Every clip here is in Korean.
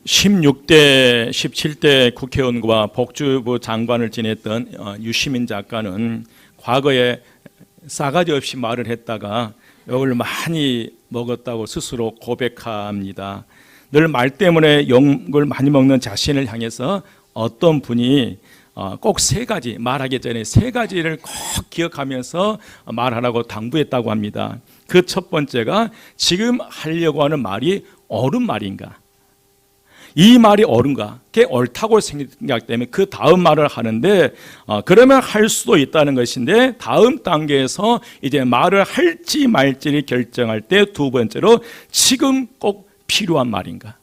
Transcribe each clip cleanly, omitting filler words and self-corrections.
16대, 17대 국회의원과 복지부 장관을 지냈던 유시민 작가는 과거에 싸가지 없이 말을 했다가 욕을 많이 먹었다고 스스로 고백합니다. 늘 말 때문에 욕을 많이 먹는 자신을 향해서 어떤 분이 꼭 세 가지, 말하기 전에 세 가지를 꼭 기억하면서 말하라고 당부했다고 합니다. 그 첫 번째가 지금 하려고 하는 말이 옳은 말인가? 이 말이 옳은가? 그게 옳다고 생각되면 그 다음 말을 하는데 그러면 할 수도 있다는 것인데 다음 단계에서 이제 말을 할지 말지를 결정할 때 두 번째로 지금 꼭 필요한 말인가?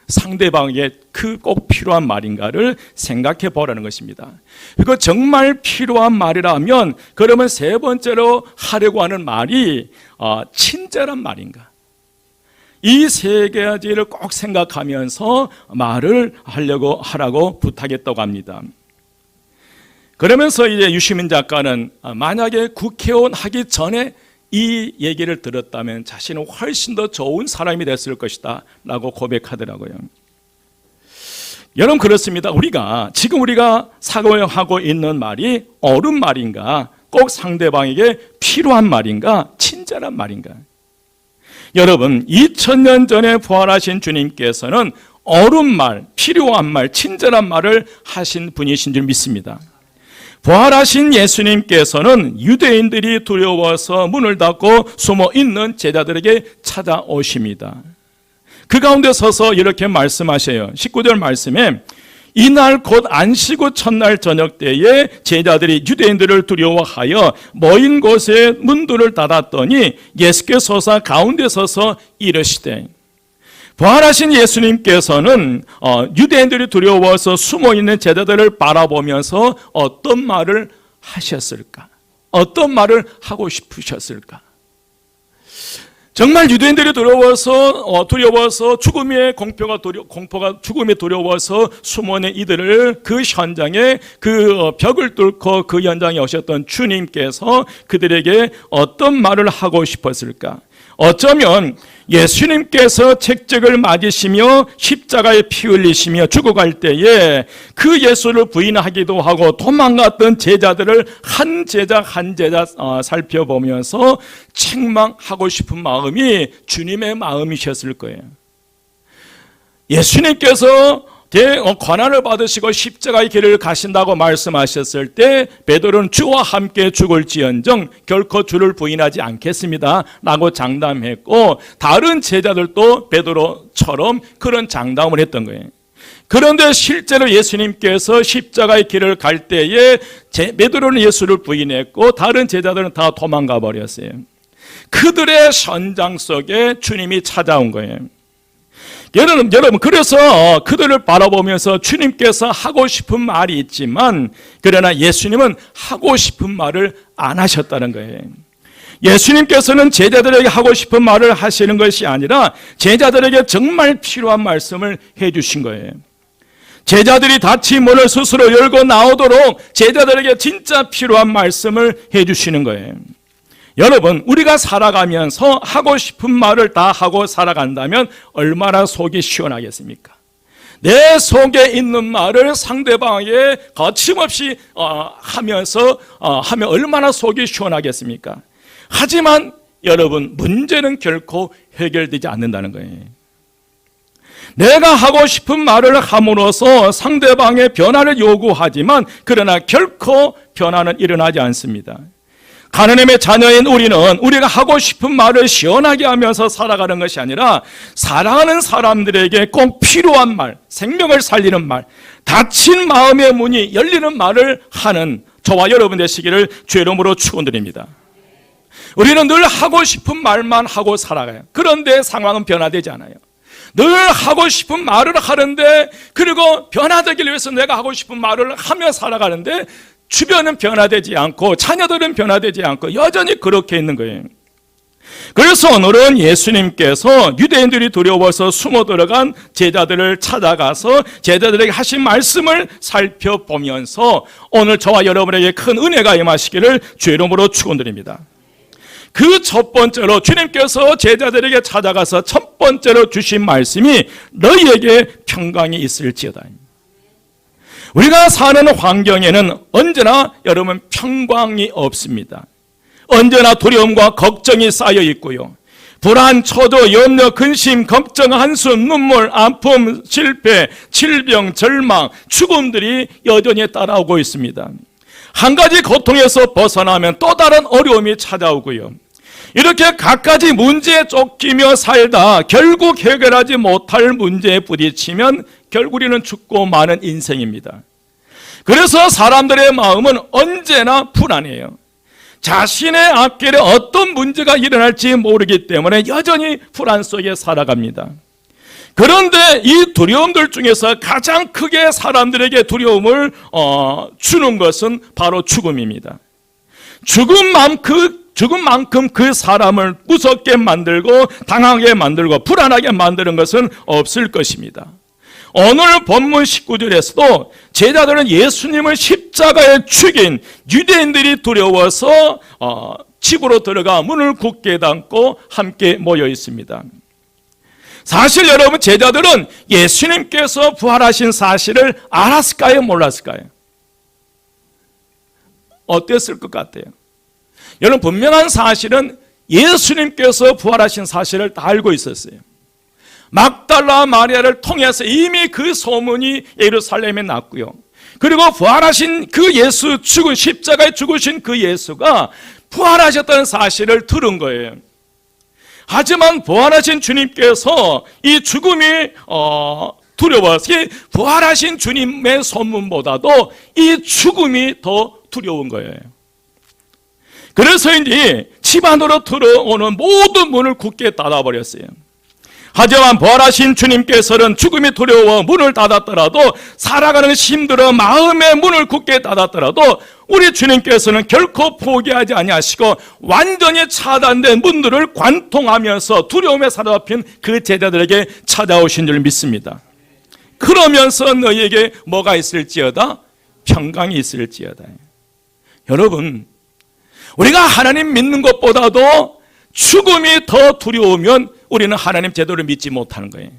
상대방에게 그 꼭 필요한 말인가를 생각해 보라는 것입니다. 그리고 정말 필요한 말이라면 그러면 세 번째로 하려고 하는 말이 친절한 말인가? 이 세 가지를 꼭 생각하면서 말을 하라고 부탁했다고 합니다. 그러면서 이제 유시민 작가는 만약에 국회의원 하기 전에 이 얘기를 들었다면 자신은 훨씬 더 좋은 사람이 됐을 것이다 라고 고백하더라고요. 여러분 그렇습니다. 지금 우리가 사용하고 있는 말이 옳은 말인가? 꼭 상대방에게 필요한 말인가? 친절한 말인가? 여러분 2000년 전에 부활하신 주님께서는 옳은 말, 필요한 말, 친절한 말을 하신 분이신 줄 믿습니다. 부활하신 예수님께서는 유대인들이 두려워서 문을 닫고 숨어 있는 제자들에게 찾아오십니다. 그 가운데 서서 이렇게 말씀하셔요. 19절 말씀에 이날 곧 안식구 첫날 저녁 때에 제자들이 유대인들을 두려워하여 모인 곳에 문들을 닫았더니 예수께서 가운데 서서 이르시되 부활하신 예수님께서는 유대인들이 두려워서 숨어있는 제자들을 바라보면서 어떤 말을 하셨을까? 어떤 말을 하고 싶으셨을까? 정말 유대인들이 두려워서 죽음의 공포가 두려워서 숨어있는 이들을 그 현장에 그 벽을 뚫고 그 현장에 오셨던 주님께서 그들에게 어떤 말을 하고 싶었을까? 어쩌면 예수님께서 책적을 맞으시며 십자가에 피 흘리시며 죽어갈 때에 그 예수를 부인하기도 하고 도망갔던 제자들을 한 제자 살펴보면서 책망하고 싶은 마음이 주님의 마음이셨을 거예요. 예수님께서 고난을 받으시고 십자가의 길을 가신다고 말씀하셨을 때 베드로는 주와 함께 죽을지언정 결코 주를 부인하지 않겠습니다 라고 장담했고 다른 제자들도 베드로처럼 그런 장담을 했던 거예요. 그런데 실제로 예수님께서 십자가의 길을 갈 때에 베드로는 예수를 부인했고 다른 제자들은 다 도망가 버렸어요. 그들의 현장 속에 주님이 찾아온 거예요. 여러분 그래서 그들을 바라보면서 주님께서 하고 싶은 말이 있지만 그러나 예수님은 하고 싶은 말을 안 하셨다는 거예요. 예수님께서는 제자들에게 하고 싶은 말을 하시는 것이 아니라 제자들에게 정말 필요한 말씀을 해주신 거예요. 제자들이 닫힌 문을 스스로 열고 나오도록 제자들에게 진짜 필요한 말씀을 해주시는 거예요. 여러분 우리가 살아가면서 하고 싶은 말을 다 하고 살아간다면 얼마나 속이 시원하겠습니까? 내 속에 있는 말을 상대방에게 거침없이 하면 얼마나 속이 시원하겠습니까? 하지만 여러분 문제는 결코 해결되지 않는다는 거예요. 내가 하고 싶은 말을 함으로써 상대방의 변화를 요구하지만 그러나 결코 변화는 일어나지 않습니다. 하나님의 자녀인 우리가 하고 싶은 말을 시원하게 하면서 살아가는 것이 아니라 사랑하는 사람들에게 꼭 필요한 말, 생명을 살리는 말, 닫힌 마음의 문이 열리는 말을 하는 저와 여러분 되시기를 주의 이름으로 축원드립니다. 우리는 늘 하고 싶은 말만 하고 살아가요. 그런데 상황은 변화되지 않아요. 늘 하고 싶은 말을 하는데 그리고 변화되기 위해서 내가 하고 싶은 말을 하며 살아가는데 주변은 변화되지 않고 자녀들은 변화되지 않고 여전히 그렇게 있는 거예요. 그래서 오늘은 예수님께서 유대인들이 두려워서 숨어 들어간 제자들을 찾아가서 제자들에게 하신 말씀을 살펴보면서 오늘 저와 여러분에게 큰 은혜가 임하시기를 주의 이름으로 축원드립니다. 그 첫 번째로 주님께서 제자들에게 찾아가서 첫 번째로 주신 말씀이 너희에게 평강이 있을지어다. 우리가 사는 환경에는 언제나 여러분 평강이 없습니다. 언제나 두려움과 걱정이 쌓여 있고요. 불안, 초조, 염려, 근심, 걱정, 한숨, 눈물, 아픔, 실패, 질병, 절망, 죽음들이 여전히 따라오고 있습니다. 한 가지 고통에서 벗어나면 또 다른 어려움이 찾아오고요. 이렇게 갖가지 문제에 쫓기며 살다 결국 해결하지 못할 문제에 부딪히면 결국 우리는 죽고 마는 인생입니다. 그래서 사람들의 마음은 언제나 불안해요. 자신의 앞길에 어떤 문제가 일어날지 모르기 때문에 여전히 불안 속에 살아갑니다. 그런데 이 두려움들 중에서 가장 크게 사람들에게 두려움을 주는 것은 바로 죽음입니다. 죽음만큼 그 사람을 무섭게 만들고 당하게 만들고 불안하게 만드는 것은 없을 것입니다. 오늘 본문 19절에서도 제자들은 예수님을 십자가에 죽인 유대인들이 두려워서 집으로 들어가 문을 굳게 닫고 함께 모여 있습니다. 사실 여러분, 제자들은 예수님께서 부활하신 사실을 알았을까요? 몰랐을까요? 어땠을 것 같아요? 여러분, 분명한 사실은 예수님께서 부활하신 사실을 다 알고 있었어요. 막달라 마리아를 통해서 이미 그 소문이 예루살렘에 났고요. 그리고 부활하신 그 예수, 십자가에 죽으신 그 예수가 부활하셨다는 사실을 들은 거예요. 하지만 부활하신 주님께서 이 죽음이 두려워서 부활하신 주님의 소문보다도 이 죽음이 더 두려운 거예요. 그래서인지 집 안으로 들어오는 모든 문을 굳게 닫아버렸어요. 하지만 부활하신 주님께서는 죽음이 두려워 문을 닫았더라도, 살아가는 힘들어 마음의 문을 굳게 닫았더라도 우리 주님께서는 결코 포기하지 아니하시고 완전히 차단된 문들을 관통하면서 두려움에 사로잡힌 그 제자들에게 찾아오신 줄 믿습니다. 그러면서 너희에게 뭐가 있을지어다? 평강이 있을지어다. 여러분, 우리가 하나님 믿는 것보다도 죽음이 더 두려우면 우리는 하나님 제대로 믿지 못하는 거예요.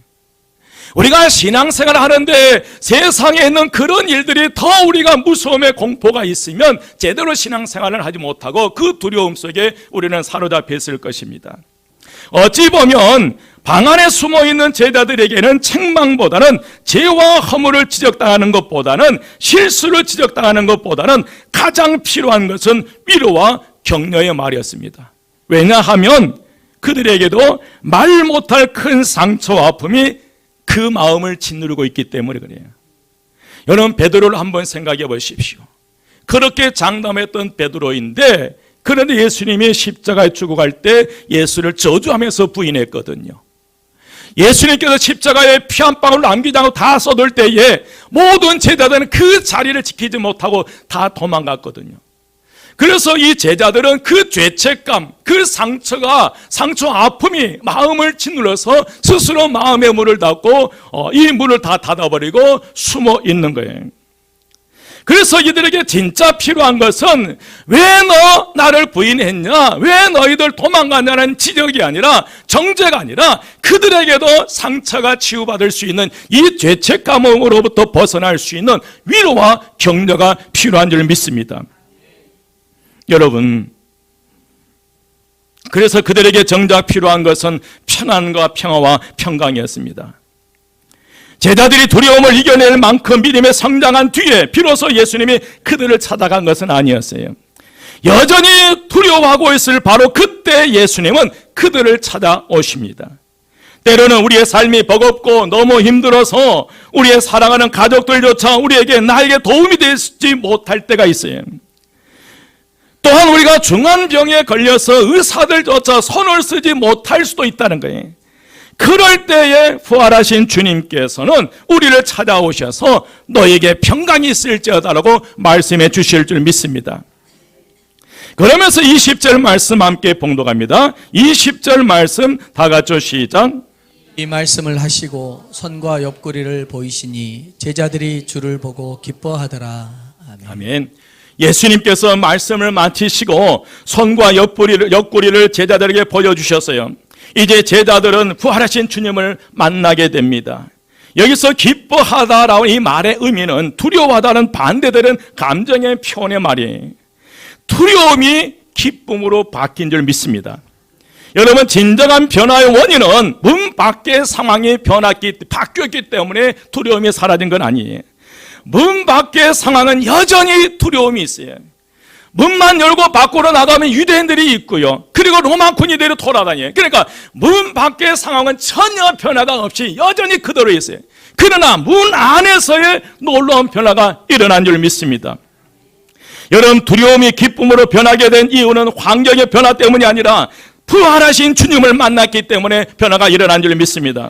우리가 신앙생활을 하는데 세상에 있는 그런 일들이 더 우리가 무서움의 공포가 있으면 제대로 신앙생활을 하지 못하고 그 두려움 속에 우리는 사로잡혀 있을 것입니다. 어찌 보면 방 안에 숨어있는 제자들에게는 책망보다는 죄와 허물을 지적당하는 것보다는, 실수를 지적당하는 것보다는 가장 필요한 것은 위로와 격려의 말이었습니다. 왜냐하면 그들에게도 말 못할 큰 상처와 아픔이 그 마음을 짓누르고 있기 때문에 그래요. 여러분, 베드로를 한번 생각해 보십시오. 그렇게 장담했던 베드로인데, 그런데 예수님이 십자가에 죽어갈 때 예수를 저주하면서 부인했거든요. 예수님께서 십자가에 피 한 방울 남기지 않고 다 쏟을 때에 모든 제자들은 그 자리를 지키지 못하고 다 도망갔거든요. 그래서 이 제자들은 그 죄책감, 그 상처 아픔이 마음을 짓눌러서 스스로 마음의 문을 닫고 이 문을 다 닫아버리고 숨어 있는 거예요. 그래서 이들에게 진짜 필요한 것은 왜 너 나를 부인했냐, 왜 너희들 도망갔냐는 지적이 아니라, 정죄가 아니라 그들에게도 상처가 치유받을 수 있는 이 죄책감으로부터 벗어날 수 있는 위로와 격려가 필요한 줄 믿습니다. 여러분, 그래서 그들에게 정작 필요한 것은 편안과 평화와 평강이었습니다. 제자들이 두려움을 이겨낼 만큼 믿음에 성장한 뒤에 비로소 예수님이 그들을 찾아간 것은 아니었어요. 여전히 두려워하고 있을 바로 그때 예수님은 그들을 찾아오십니다. 때로는 우리의 삶이 버겁고 너무 힘들어서 우리의 사랑하는 가족들조차 나에게 도움이 되지 못할 때가 있어요. 또한 우리가 중환병에 걸려서 의사들조차 손을 쓰지 못할 수도 있다는 거예요. 그럴 때에 부활하신 주님께서는 우리를 찾아오셔서 너에게 평강이 있을지어다라고 말씀해 주실 줄 믿습니다. 그러면서 20절 말씀 함께 봉독합니다. 20절 말씀 다 같이 시작. 이 말씀을 하시고 손과 옆구리를 보이시니 제자들이 주를 보고 기뻐하더라. 아멘. 아멘. 예수님께서 말씀을 마치시고 손과 옆구리를 제자들에게 보여주셨어요. 이제 제자들은 부활하신 주님을 만나게 됩니다. 여기서 기뻐하다라는 이 말의 의미는 두려워하다는 반대되는 감정의 표현의 말이에요. 두려움이 기쁨으로 바뀐 줄 믿습니다. 여러분, 진정한 변화의 원인은 문 밖의 상황이 바뀌었기 때문에 두려움이 사라진 건 아니에요. 문 밖의 상황은 여전히 두려움이 있어요. 문만 열고 밖으로 나가면 유대인들이 있고요. 그리고 로마 군인들이 돌아다녀요. 그러니까 문 밖의 상황은 전혀 변화가 없이 여전히 그대로 있어요. 그러나 문 안에서의 놀라운 변화가 일어난 줄 믿습니다. 여러분, 두려움이 기쁨으로 변하게 된 이유는 환경의 변화 때문이 아니라 부활하신 주님을 만났기 때문에 변화가 일어난 줄 믿습니다.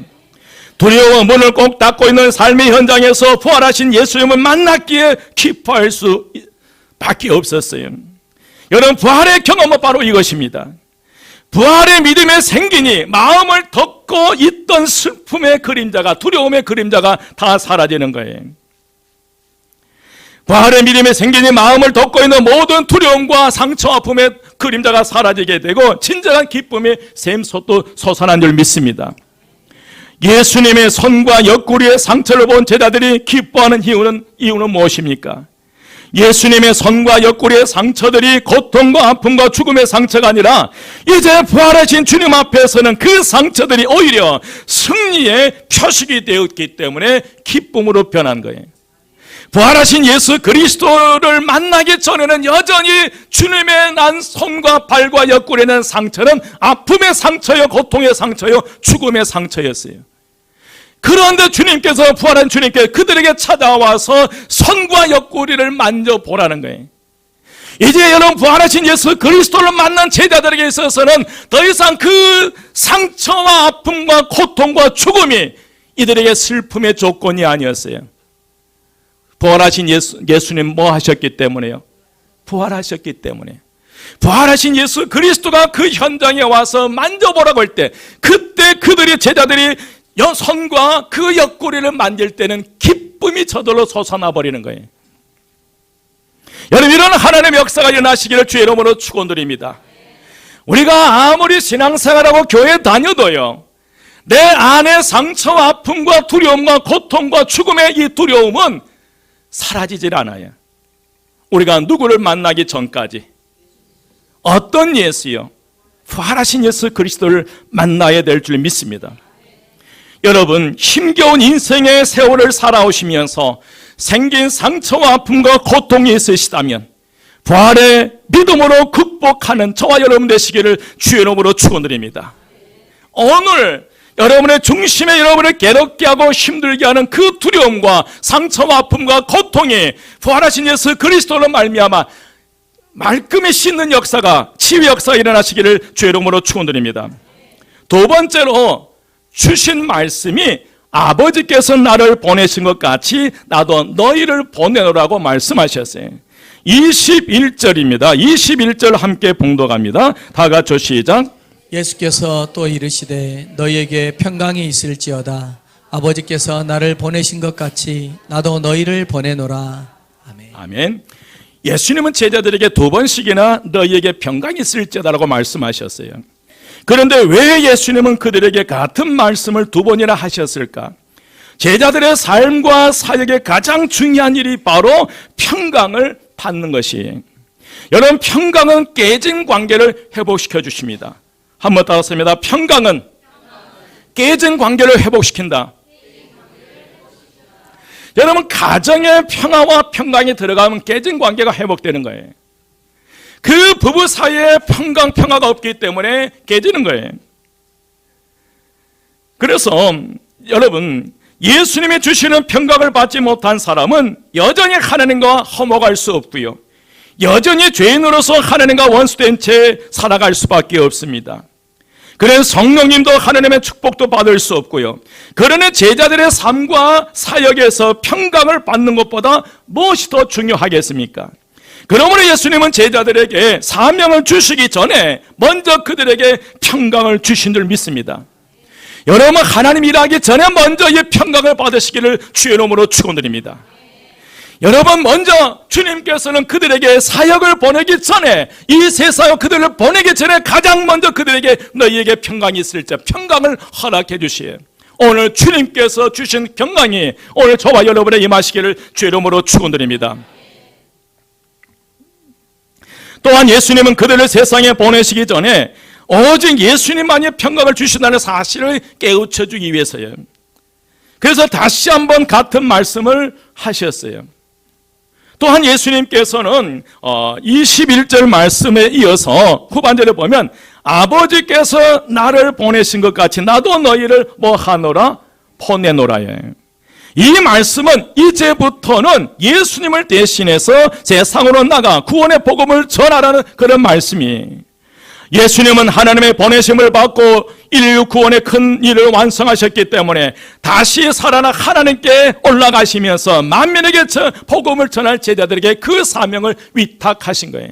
두려워 문을 꼭 닫고 있는 삶의 현장에서 부활하신 예수님을 만났기에 기뻐할 수밖에 없었어요. 여러분, 부활의 경험은 바로 이것입니다. 부활의 믿음에 생기니 마음을 덮고 있던 슬픔의 그림자가, 두려움의 그림자가 다 사라지는 거예요. 부활의 믿음에 생기니 마음을 덮고 있는 모든 두려움과 상처, 아픔의 그림자가 사라지게 되고 진정한 기쁨의 샘솟도 솟아난 줄 믿습니다. 예수님의 손과 옆구리의 상처를 본 제자들이 기뻐하는 이유는 무엇입니까? 예수님의 손과 옆구리의 상처들이 고통과 아픔과 죽음의 상처가 아니라 이제 부활하신 주님 앞에서는 그 상처들이 오히려 승리의 표식이 되었기 때문에 기쁨으로 변한 거예요. 부활하신 예수 그리스도를 만나기 전에는 여전히 주님의 난 손과 발과 옆구리에 난 상처는 아픔의 상처요, 고통의 상처요, 죽음의 상처였어요. 그런데 주님께서, 부활한 주님께서 그들에게 찾아와서 손과 옆구리를 만져보라는 거예요. 이제 여러분, 부활하신 예수 그리스도를 만난 제자들에게 있어서는 더 이상 그 상처와 아픔과 고통과 죽음이 이들에게 슬픔의 조건이 아니었어요. 부활하신 예수님 뭐 하셨기 때문에요? 부활하셨기 때문에. 부활하신 예수 그리스도가 그 현장에 와서 만져보라고 할 때, 그때 그들이, 제자들이 손과 그 옆구리를 만질 때는 기쁨이 저절로 솟아나 버리는 거예요. 여러분, 이런 하나님의 역사가 일어나시기를 주의 이름으로 축원드립니다. 우리가 아무리 신앙생활하고 교회 다녀도요, 내 안에 상처와 아픔과 두려움과 고통과 죽음의 이 두려움은 사라지질 않아요. 우리가 누구를 만나기 전까지 어떤 예수요? 부활하신 예수 그리스도를 만나야 될 줄 믿습니다. 여러분, 힘겨운 인생의 세월을 살아오시면서 생긴 상처와 아픔과 고통이 있으시다면 부활의 믿음으로 극복하는 저와 여러분 되시기를 주의 이름으로 축원드립니다. 오늘 여러분의 중심에 여러분을 괴롭게 하고 힘들게 하는 그 두려움과 상처와 아픔과 고통이 부활하신 예수 그리스도로 말미암아 말끔히 씻는 역사가, 치유 역사가 일어나시기를 주의 이름으로 축원드립니다. 두 번째로 주신 말씀이 아버지께서 나를 보내신 것 같이 나도 너희를 보내노라고 말씀하셨어요. 21절입니다. 21절 함께 봉독합니다. 다 같이 시작. 예수께서 또 이르시되 너희에게 평강이 있을지어다. 아버지께서 나를 보내신 것 같이 나도 너희를 보내노라. 아멘. 아멘. 예수님은 제자들에게 두 번씩이나 너희에게 평강이 있을지어다라고 말씀하셨어요. 그런데 왜 예수님은 그들에게 같은 말씀을 두 번이나 하셨을까? 제자들의 삶과 사역의 가장 중요한 일이 바로 평강을 받는 것이에요. 여러분, 평강은 깨진 관계를 회복시켜 주십니다. 한번 따라서 평강은 깨진 관계를 회복시킨다. 여러분, 가정의 평화와 평강이 들어가면 깨진 관계가 회복되는 거예요. 그 부부 사이에 평화가 없기 때문에 깨지는 거예요. 그래서 여러분, 예수님이 주시는 평강을 받지 못한 사람은 여전히 하나님과 화목할 수 없고요, 여전히 죄인으로서 하나님과 원수된 채 살아갈 수밖에 없습니다. 그래서 성령님도 하나님의 축복도 받을 수 없고요, 그러나 제자들의 삶과 사역에서 평강을 받는 것보다 무엇이 더 중요하겠습니까? 그러므로 예수님은 제자들에게 사명을 주시기 전에 먼저 그들에게 평강을 주신 줄 믿습니다. 여러분, 하나님 일하기 전에 먼저 이 평강을 받으시기를 주의 이름으로 축원드립니다. 여러분, 먼저 주님께서는 그들에게 사역을 보내기 전에, 이 세상에 그들을 보내기 전에 가장 먼저 그들에게 너희에게 평강이 있을 때 평강을 허락해 주시에요. 오늘 주님께서 주신 평강이 오늘 저와 여러분의 임하시기를 주의 이름으로 축원드립니다. 또한 예수님은 그들을 세상에 보내시기 전에 오직 예수님만이 평강을 주신다는 사실을 깨우쳐 주기 위해서요. 그래서 다시 한번 같은 말씀을 하셨어요. 또한 예수님께서는 21절 말씀에 이어서 후반절에 보면 아버지께서 나를 보내신 것 같이 나도 너희를 뭐 하노라? 보내노라요. 이 말씀은 이제부터는 예수님을 대신해서 세상으로 나가 구원의 복음을 전하라는 그런 말씀이에요. 예수님은 하나님의 보내심을 받고 인류 구원의 큰 일을 완성하셨기 때문에 다시 살아나 하나님께 올라가시면서 만민에게 복음을 전할 제자들에게 그 사명을 위탁하신 거예요.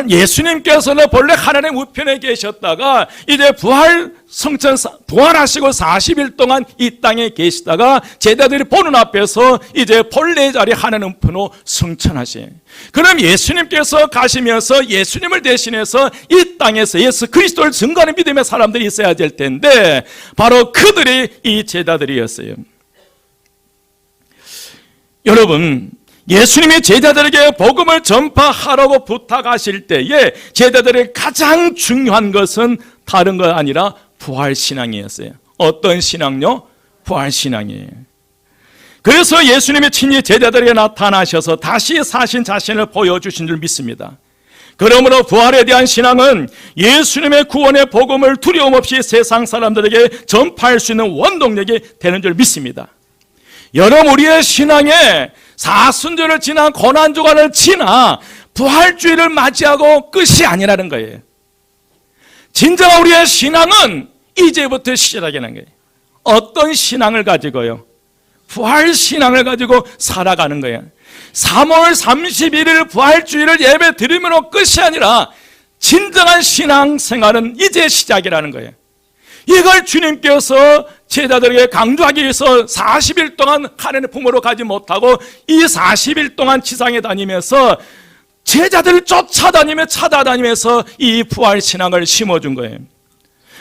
예수님께서는 본래 하나님 우편에 계셨다가 이제 부활하시고 40일 동안 이 땅에 계시다가 제자들이 보는 앞에서 이제 본래 자리 하나님 우편으로 승천하시. 그럼 예수님께서 가시면서 예수님을 대신해서 이 땅에서 예수 그리스도를 증거하는 믿음의 사람들이 있어야 될 텐데 바로 그들이 이 제자들이었어요. 여러분, 예수님이 제자들에게 복음을 전파하라고 부탁하실 때에 제자들의 가장 중요한 것은 다른 것 아니라 부활신앙이었어요. 어떤 신앙요? 부활신앙이에요. 그래서 예수님이 친히 제자들에게 나타나셔서 다시 사신 자신을 보여주신 줄 믿습니다. 그러므로 부활에 대한 신앙은 예수님의 구원의 복음을 두려움 없이 세상 사람들에게 전파할 수 있는 원동력이 되는 줄 믿습니다. 여러분, 우리의 신앙에 사순절을 지나 고난주간을 지나 부활주의를 맞이하고 끝이 아니라는 거예요. 진정한 우리의 신앙은 이제부터 시작하는 거예요. 어떤 신앙을 가지고요? 부활신앙을 가지고 살아가는 거예요. 3월 31일 부활주의를 예배 드림으로 끝이 아니라 진정한 신앙생활은 이제 시작이라는 거예요. 이걸 주님께서 제자들에게 강조하기 위해서 40일 동안 하나님의 품으로 가지 못하고 이 40일 동안 지상에 다니면서 제자들을 찾아다니면서 이 부활신앙을 심어준 거예요.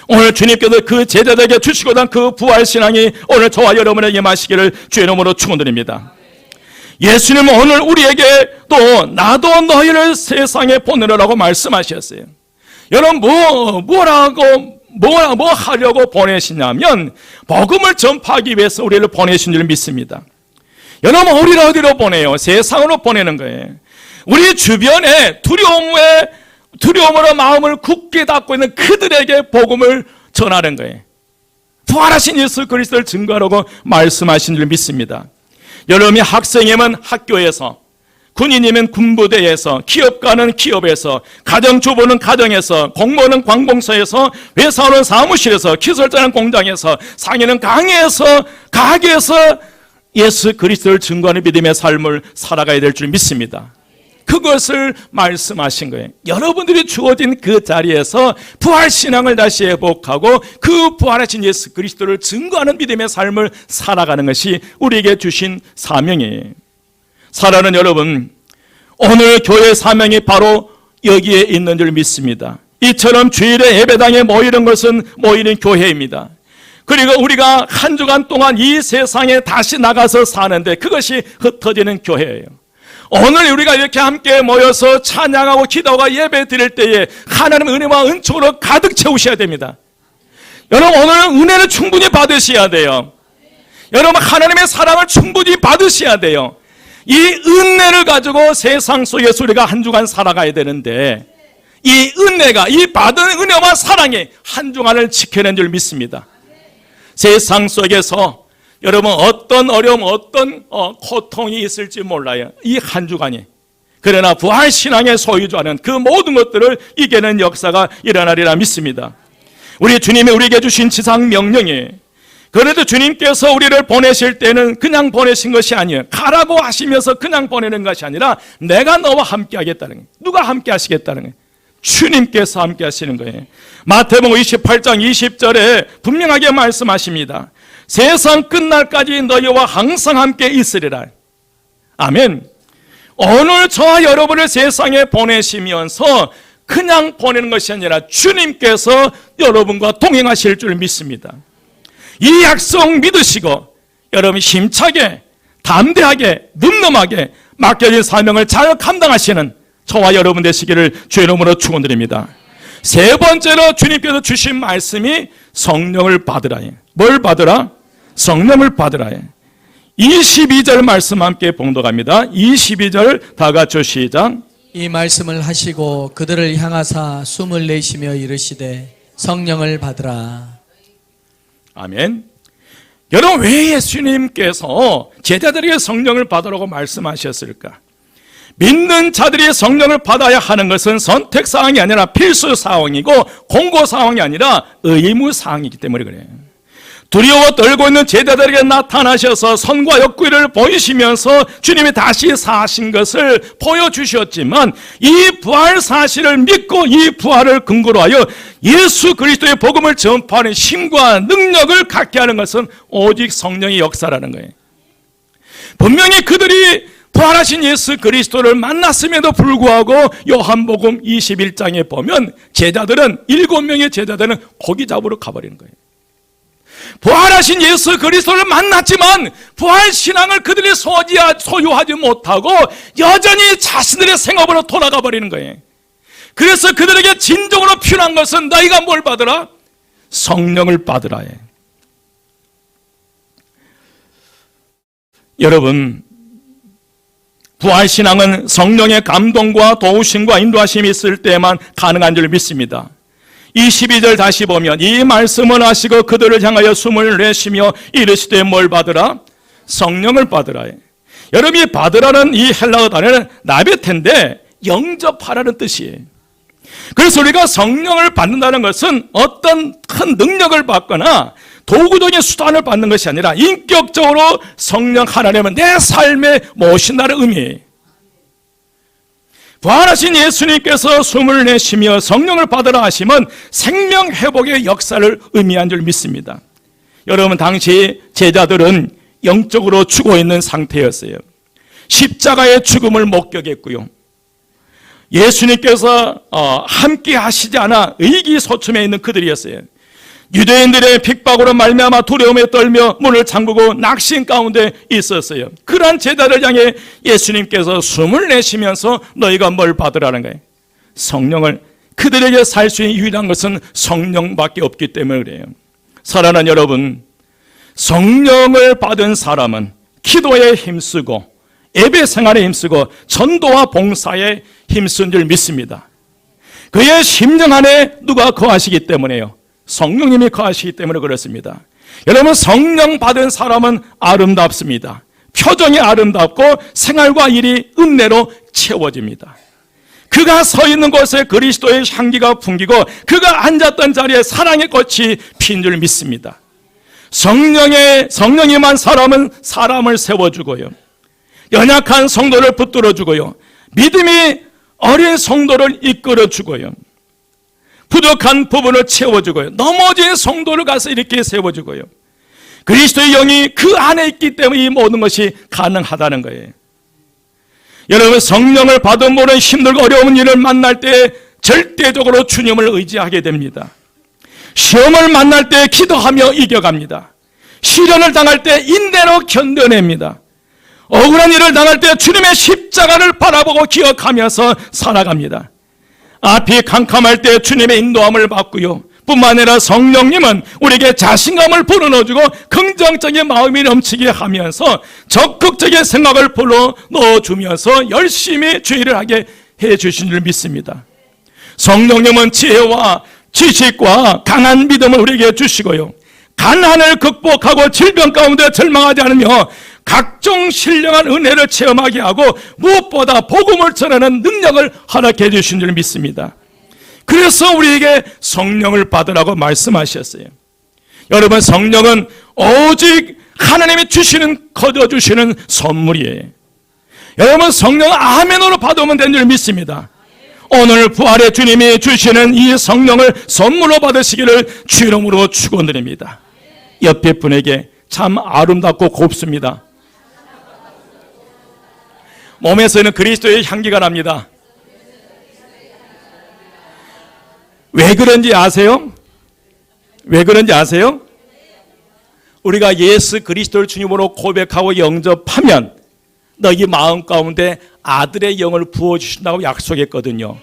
오늘 주님께서 그 제자들에게 주시고자 한 그 부활신앙이 오늘 저와 여러분에게 임하시기를 주의 이름으로 축원드립니다. 예수님은 오늘 우리에게 또 나도 너희를 세상에 보내라고 말씀하셨어요. 여러분, 뭐 하려고 보내시냐면 복음을 전파하기 위해서 우리를 보내신 줄 믿습니다. 여러분, 우리를 어디로 보내요? 세상으로 보내는 거예요. 우리 주변에 두려움으로 마음을 굳게 닫고 있는 그들에게 복음을 전하는 거예요. 부활하신 예수 그리스도를 증거하라고 말씀하신 줄 믿습니다. 여러분이 학생이면 학교에서, 군인이면 군부대에서, 기업가는 기업에서, 가정주부는 가정에서, 공무원은 관공서에서, 회사원은 사무실에서, 기술자는 공장에서, 상인은 가게에서 예수 그리스도를 증거하는 믿음의 삶을 살아가야 될 줄 믿습니다. 그것을 말씀하신 거예요. 여러분들이 주어진 그 자리에서 부활신앙을 다시 회복하고 그 부활하신 예수 그리스도를 증거하는 믿음의 삶을 살아가는 것이 우리에게 주신 사명이에요. 사랑하는 여러분, 오늘 교회의 사명이 바로 여기에 있는 줄 믿습니다. 이처럼 주일에 예배당에 모이는 것은 모이는 교회입니다. 그리고 우리가 한 주간 동안 이 세상에 다시 나가서 사는데 그것이 흩어지는 교회예요. 오늘 우리가 이렇게 함께 모여서 찬양하고 기도하고 예배 드릴 때에 하나님의 은혜와 은총으로 가득 채우셔야 됩니다. 여러분, 오늘 은혜를 충분히 받으셔야 돼요. 여러분, 하나님의 사랑을 충분히 받으셔야 돼요. 이 은혜를 가지고 세상 속에서 우리가 한 주간 살아가야 되는데 이 은혜가, 이 받은 은혜와 사랑이 한 주간을 지켜낸 줄 믿습니다. 세상 속에서 여러분 어떤 어려움, 어떤 고통이 있을지 몰라요. 이 한 주간이. 그러나 부활신앙의 소유주하는 그 모든 것들을 이겨낸 역사가 일어나리라 믿습니다. 우리 주님이 우리에게 주신 지상 명령이, 그래도 주님께서 우리를 보내실 때는 그냥 보내신 것이 아니에요. 가라고 하시면서 그냥 보내는 것이 아니라 내가 너와 함께 하겠다는 거예요. 누가 함께 하시겠다는 거예요? 주님께서 함께 하시는 거예요. 마태복음 28장 20절에 분명하게 말씀하십니다. 세상 끝날까지 너희와 항상 함께 있으리라. 아멘. 오늘 저와 여러분을 세상에 보내시면서 그냥 보내는 것이 아니라 주님께서 여러분과 동행하실 줄 믿습니다. 이 약속 믿으시고 여러분이 힘차게 담대하게 늠름하게 맡겨진 사명을 잘 감당하시는 저와 여러분 되시기를 주의 이름으로 축원드립니다. 세 번째로 주님께서 주신 말씀이 성령을 받으라. 뭘 받으라? 성령을 받으라. 22절 말씀 함께 봉독합니다. 22절 다 같이 시작. 이 말씀을 하시고 그들을 향하사 숨을 내쉬며 이르시되 성령을 받으라. 아멘. 여러분, 왜 예수님께서 제자들에게 성령을 받으라고 말씀하셨을까? 믿는 자들이 성령을 받아야 하는 것은 선택사항이 아니라 필수사항이고 공고사항이 아니라 의무사항이기 때문에 그래요. 두려워 떨고 있는 제자들에게 나타나셔서 선과 역구를 보이시면서 주님이 다시 사신 것을 보여주셨지만 이 부활 사실을 믿고 이 부활을 근거로 하여 예수 그리스도의 복음을 전파하는 힘과 능력을 갖게 하는 것은 오직 성령의 역사라는 거예요. 분명히 그들이 부활하신 예수 그리스도를 만났음에도 불구하고 요한복음 21장에 보면 제자들은 7명의 제자들은 고기 잡으러 가버리는 거예요. 부활하신 예수 그리스도를 만났지만 부활 신앙을 그들이 소유하지 못하고 여전히 자신들의 생업으로 돌아가 버리는 거예요. 그래서 그들에게 진정으로 필요한 것은 너희가 뭘 받으라? 성령을 받으라. 여러분, 부활신앙은 성령의 감동과 도우심과 인도하심이 있을 때만 가능한 줄 믿습니다. 22절 다시 보면 이 말씀을 하시고 그들을 향하여 숨을 내쉬며 이르시되 뭘 받으라? 성령을 받으라. 여러분, 이 받으라는 이 헬라어 단어는 나베텐데 영접하라는 뜻이에요. 그래서 우리가 성령을 받는다는 것은 어떤 큰 능력을 받거나 도구적인 수단을 받는 것이 아니라 인격적으로 성령 하나님은 내 삶에 모신다는 의미예요. 부활하신 예수님께서 숨을 내쉬며 성령을 받으라 하시면 생명 회복의 역사를 의미한 줄 믿습니다. 여러분, 당시 제자들은 영적으로 죽어 있는 상태였어요. 십자가의 죽음을 목격했고요. 예수님께서 함께 하시지 않아 의기소침해 있는 그들이었어요. 유대인들의 핍박으로 말미암아 두려움에 떨며 문을 잠그고 낙심 가운데 있었어요. 그러한 제자를 향해 예수님께서 숨을 내쉬면서 너희가 뭘 받으라는 거예요? 성령을. 그들에게 살 수 있는 유일한 것은 성령밖에 없기 때문에 그래요. 사랑하는 여러분, 성령을 받은 사람은 기도에 힘쓰고 예배 생활에 힘쓰고 전도와 봉사에 힘쓴 줄 믿습니다. 그의 심령 안에 누가 거하시기 때문에요. 성령님이 거하시기 때문에 그렇습니다. 여러분, 성령 받은 사람은 아름답습니다. 표정이 아름답고 생활과 일이 은혜로 채워집니다. 그가 서 있는 곳에 그리스도의 향기가 풍기고 그가 앉았던 자리에 사랑의 꽃이 핀 줄 믿습니다. 성령이만 사람은 사람을 세워주고요, 연약한 성도를 붙들어주고요, 믿음이 어린 성도를 이끌어주고요, 부족한 부분을 채워주고요, 넘어진 성도를 가서 이렇게 세워주고요. 그리스도의 영이 그 안에 있기 때문에 이 모든 것이 가능하다는 거예요. 여러분, 성령을 받은 분은 힘들고 어려운 일을 만날 때 절대적으로 주님을 의지하게 됩니다. 시험을 만날 때 기도하며 이겨갑니다. 시련을 당할 때 인내로 견뎌냅니다. 억울한 일을 당할 때 주님의 십자가를 바라보고 기억하면서 살아갑니다. 앞이 캄캄할 때 주님의 인도함을 받고요, 뿐만 아니라 성령님은 우리에게 자신감을 불어넣어주고 긍정적인 마음이 넘치게 하면서 적극적인 생각을 불어넣어주면서 열심히 주의를 하게 해주신 줄 믿습니다. 성령님은 지혜와 지식과 강한 믿음을 우리에게 주시고요, 가난을 극복하고 질병 가운데 절망하지 않으며 각종 신령한 은혜를 체험하게 하고 무엇보다 복음을 전하는 능력을 허락해 주신 줄 믿습니다. 그래서 우리에게 성령을 받으라고 말씀하셨어요. 여러분, 성령은 오직 하나님이 거둬주시는 선물이에요. 여러분, 성령 아멘으로 받으면 되는 줄 믿습니다. 오늘 부활의 주님이 주시는 이 성령을 선물로 받으시기를 주 이름으로 축원드립니다. 옆에 분에게 참 아름답고 곱습니다. 몸에서는 그리스도의 향기가 납니다. 왜 그런지 아세요? 왜 그런지 아세요? 우리가 예수 그리스도를 주님으로 고백하고 영접하면 너희 마음 가운데 아들의 영을 부어주신다고 약속했거든요.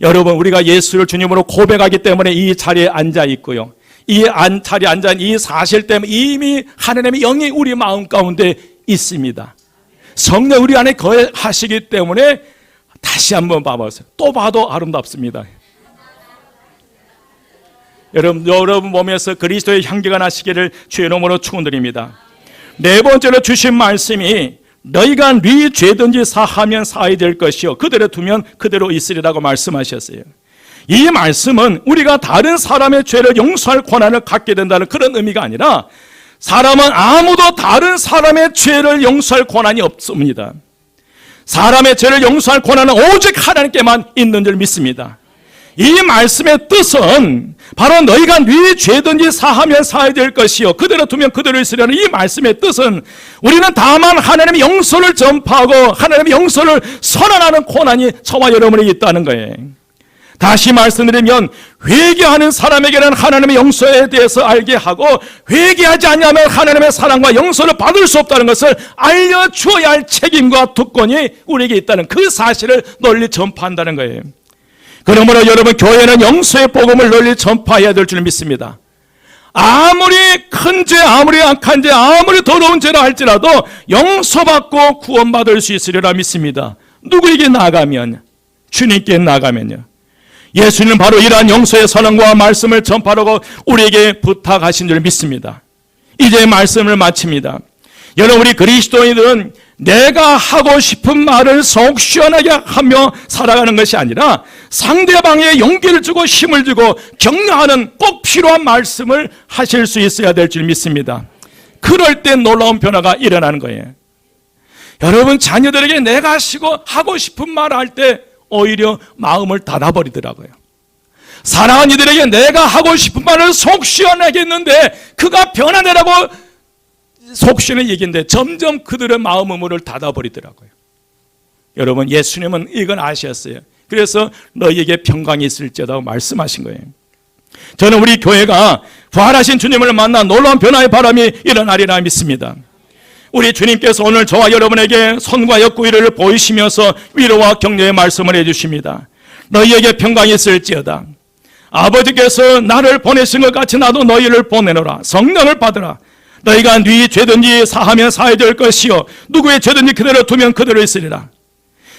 여러분, 우리가 예수를 주님으로 고백하기 때문에 이 자리에 앉아 있고요. 이 자리에 앉아 있는 이 사실 때문에 이미 하나님의 영이 우리 마음 가운데 있습니다. 성령 우리 안에 거하시기 때문에 다시 한번 봐보세요. 또 봐도 아름답습니다. 여러분 몸에서 그리스도의 향기가 나시기를 주의 이름으로 축원드립니다. 네 번째로 주신 말씀이 너희가 네 죄든지 사하면 사해야 될 것이요 그대로 두면 그대로 있으리라고 말씀하셨어요. 이 말씀은 우리가 다른 사람의 죄를 용서할 권한을 갖게 된다는 그런 의미가 아니라 사람은 아무도 다른 사람의 죄를 용서할 권한이 없습니다. 사람의 죄를 용서할 권한은 오직 하나님께만 있는 줄 믿습니다. 이 말씀의 뜻은 바로 너희가 네 죄든지 사하면 사해야 될 것이요 그대로 두면 그대로 있으려는 이 말씀의 뜻은 우리는 다만 하나님의 용서를 전파하고 하나님의 용서를 선언하는 권한이 저와 여러분에게 있다는 거예요. 다시 말씀드리면 회개하는 사람에게는 하나님의 용서에 대해서 알게 하고 회개하지 않으면 하나님의 사랑과 용서를 받을 수 없다는 것을 알려주어야 할 책임과 특권이 우리에게 있다는 그 사실을 널리 전파한다는 거예요. 그러므로 여러분, 교회는 용서의 복음을 널리 전파해야 될 줄 믿습니다. 아무리 큰 죄, 아무리 악한 죄, 아무리 더러운 죄라 할지라도 용서받고 구원받을 수 있으리라 믿습니다. 누구에게 나가면? 주님께 나가면요. 예수님은 바로 이러한 용서의 선언과 말씀을 전파하고 우리에게 부탁하신 줄 믿습니다. 이제 말씀을 마칩니다. 여러분, 우리 그리스도인들은 내가 하고 싶은 말을 속 시원하게 하며 살아가는 것이 아니라 상대방에 용기를 주고 힘을 주고 격려하는 꼭 필요한 말씀을 하실 수 있어야 될 줄 믿습니다. 그럴 때 놀라운 변화가 일어나는 거예요. 여러분, 자녀들에게 내가 하고 싶은 말 할 때 오히려 마음을 닫아버리더라고요. 사랑하는 이들에게 내가 하고 싶은 말을 속 시원하게 했는데 그가 변화되라고 속 시원하게 얘기했는데 점점 그들의 마음의 문을 닫아버리더라고요. 여러분, 예수님은 이건 아셨어요. 그래서 너희에게 평강이 있을지어다 말씀하신 거예요. 저는 우리 교회가 부활하신 주님을 만나 놀라운 변화의 바람이 일어나리라 믿습니다. 우리 주님께서 오늘 저와 여러분에게 선과 역구위를 보이시면서 위로와 격려의 말씀을 해주십니다. 너희에게 평강이 있을지어다. 아버지께서 나를 보내신 것 같이 나도 너희를 보내노라. 성령을 받으라. 너희가 네 죄든지 사하면 사해야 될 것이요 누구의 죄든지 그대로 두면 그대로 있으리라.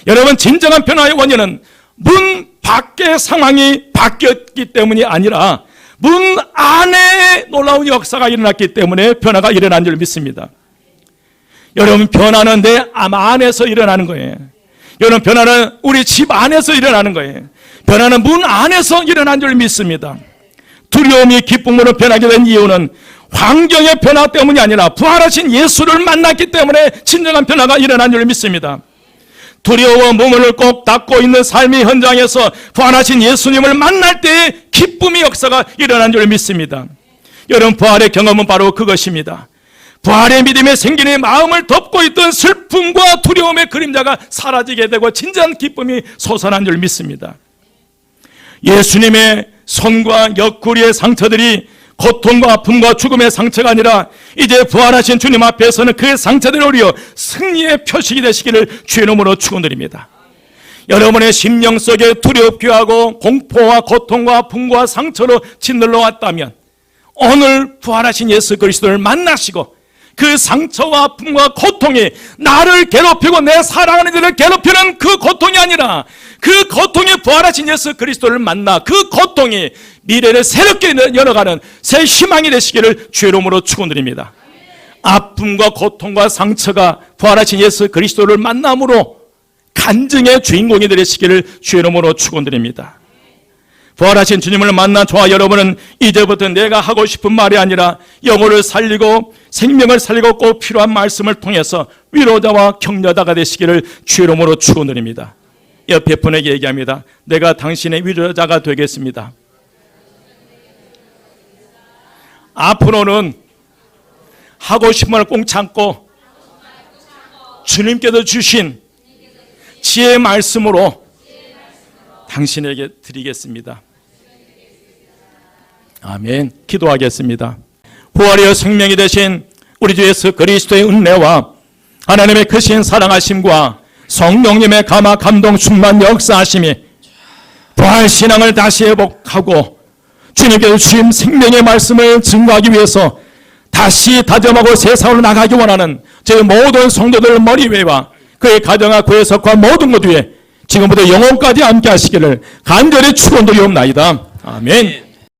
여러분, 진정한 변화의 원인은 문 밖의 상황이 바뀌었기 때문이 아니라 문 안에 놀라운 역사가 일어났기 때문에 변화가 일어난 줄 믿습니다. 여러분, 변화는 내 안에서 일어나는 거예요. 여러분, 변화는 우리 집 안에서 일어나는 거예요. 변화는 문 안에서 일어난 줄 믿습니다. 두려움이 기쁨으로 변하게 된 이유는 환경의 변화 때문이 아니라 부활하신 예수를 만났기 때문에 진정한 변화가 일어난 줄 믿습니다. 두려워 문을 꼭 닫고 있는 삶의 현장에서 부활하신 예수님을 만날 때의 기쁨의 역사가 일어난 줄 믿습니다. 여러분, 부활의 경험은 바로 그것입니다. 부활의 믿음에 생기는 마음을 덮고 있던 슬픔과 두려움의 그림자가 사라지게 되고 진정한 기쁨이 솟아난 줄 믿습니다. 예수님의 손과 옆구리의 상처들이 고통과 아픔과 죽음의 상처가 아니라 이제 부활하신 주님 앞에서는 그 상처들을 오히려 승리의 표식이 되시기를 주의 이름으로 축원드립니다. 여러분의 심령 속에 두렵게 하고 공포와 고통과 아픔과 상처로 짓눌러 왔다면 오늘 부활하신 예수 그리스도를 만나시고 그 상처와 아픔과 고통이 나를 괴롭히고 내 사랑하는 이들을 괴롭히는 그 고통이 아니라 그 고통이 부활하신 예수 그리스도를 만나 그 고통이 미래를 새롭게 열어가는 새 희망이 되시기를 주의 이름으로 축원드립니다. 아픔과 고통과 상처가 부활하신 예수 그리스도를 만남으로 간증의 주인공이 되시기를 주의 이름으로 축원드립니다. 부활하신 주님을 만난 저와 여러분은 이제부터 내가 하고 싶은 말이 아니라 영혼을 살리고 생명을 살리고 꼭 필요한 말씀을 통해서 위로자와 격려자가 되시기를 주의 이름으로 축원드립니다. 옆에 분에게 얘기합니다. 내가 당신의 위로자가 되겠습니다. 앞으로는 하고 싶은 말을 꼭 참고 주님께서 주신 지혜의 말씀으로 당신에게 드리겠습니다. 아멘. 기도하겠습니다. 부활이여 생명이 되신 우리 주 예수 그리스도의 은혜와 하나님의 크신 사랑하심과 성령님의 감화 감동 충만 역사하심이 부활 신앙을 다시 회복하고 주님께서 주신 생명의 말씀을 증거하기 위해서 다시 다짐하고 세상으로 나가기 원하는 저희 모든 성도들 머리 위와 그의 가정과 그의 석과 모든 것 위에 지금부터 영혼까지 함께 하시기를 간절히 축원드리옵나이다. 아멘.